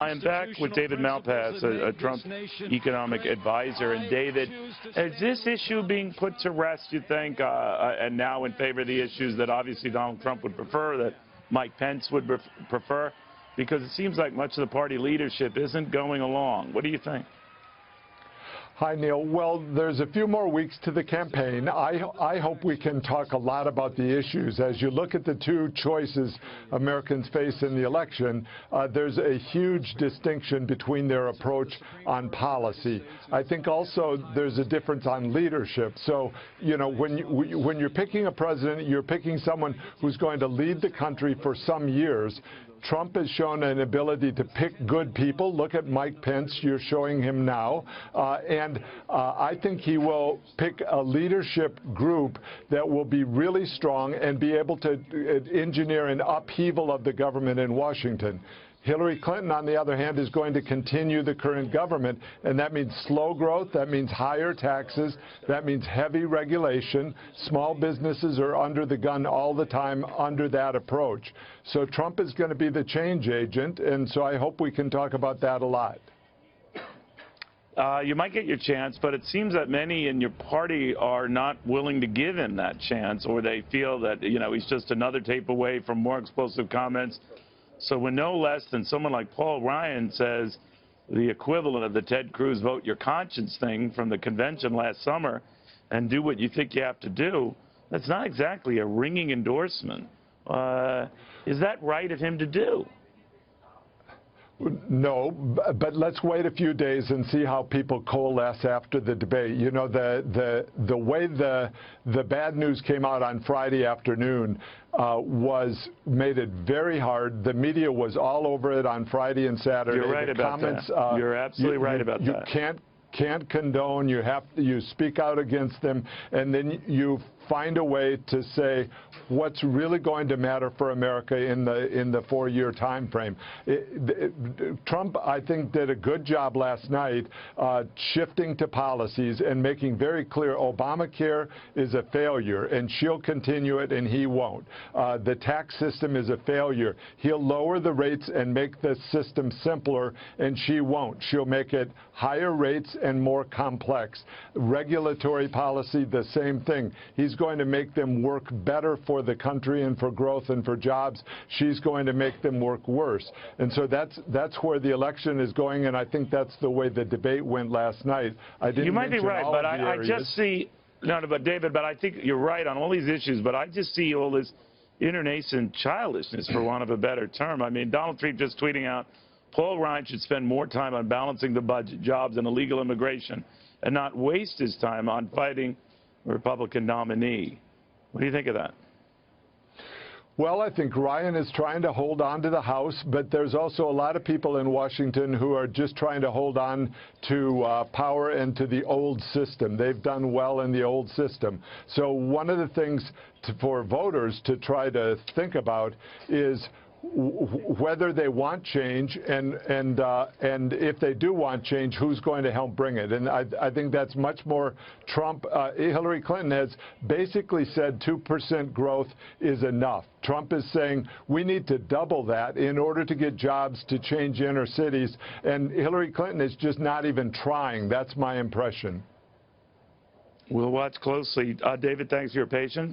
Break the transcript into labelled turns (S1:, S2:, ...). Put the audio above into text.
S1: I am back with David Malpass, a Trump economic advisor. And David, is this issue being put to rest, you think, and now in favor of the issues that obviously Donald Trump would prefer, that Mike Pence would prefer? Because it seems like much of the party leadership isn't going along. What do you think?
S2: Hi, Neil. Well, there's a few more weeks to the campaign. I hope we can talk a lot about the issues. As you look at the two choices Americans face in the election, there's a huge distinction between their approach on policy. I think also there's a difference on leadership. So, you know, when you're picking a president, you're picking someone who's going to lead the country for some years. Trump has shown an ability to pick good people. Look at Mike Pence. You're showing him now. I think he will pick a leadership group that will be really strong and be able to engineer an upheaval of the government in Washington. Hillary Clinton, on the other hand, is going to continue the current government, and that means slow growth, that means higher taxes, that means heavy regulation. Small businesses are under the gun all the time under that approach. So Trump is going to be the change agent, and so I hope we can talk about that a lot.
S1: You might get your chance, but it seems that many in your party are not willing to give him that chance, or they feel that, you know, he's just another tape away from more explosive comments. So when no less than someone like Paul Ryan says the equivalent of the Ted Cruz vote your conscience thing from the convention last summer and do what you think you have to do, that's not exactly a ringing endorsement. Is that right of him to do?
S2: No, but let's wait a few days and see how people coalesce after the debate. You know, the way the bad news came out on Friday afternoon made it very hard. The media was all over it on Friday and Saturday.
S1: You're right about that. You're absolutely right about that.
S2: You can't condone. You speak out against them, and then you find a way to say what's really going to matter for America in the 4-year time frame. Trump, I think, did a good job last night shifting to policies and making very clear Obamacare is a failure, and she'll continue it, and he won't. The tax system is a failure. He'll lower the rates and make the system simpler, and she won't. She'll make it higher rates and more complex. Regulatory policy, the same thing. He's going to make them work better for the country and for growth and for jobs. She's going to make them work worse. And so that's where the election is going, and I think that's the way the debate went last night.
S1: You might be right, but I just see, but David, but I think you're right on all these issues, but I just see all this internecine childishness, for want of a better term. I mean, Donald Trump just tweeting out, Paul Ryan should spend more time on balancing the budget, jobs, and illegal immigration, and not waste his time on fighting a Republican nominee. What do you think of that?
S2: Well, I think Ryan is trying to hold on to the House, but there's also a lot of people in Washington who are just trying to hold on to power and to the old system. They've done well in the old system. So one of the things for voters to try to think about is whether they want change, and if they do want change, who's going to help bring it. And I think that's much more Trump. Hillary Clinton has basically said 2% growth is enough. Trump is saying we need to double that in order to get jobs to change inner cities. And Hillary Clinton is just not even trying. That's my impression.
S1: We'll watch closely. David, thanks for your patience.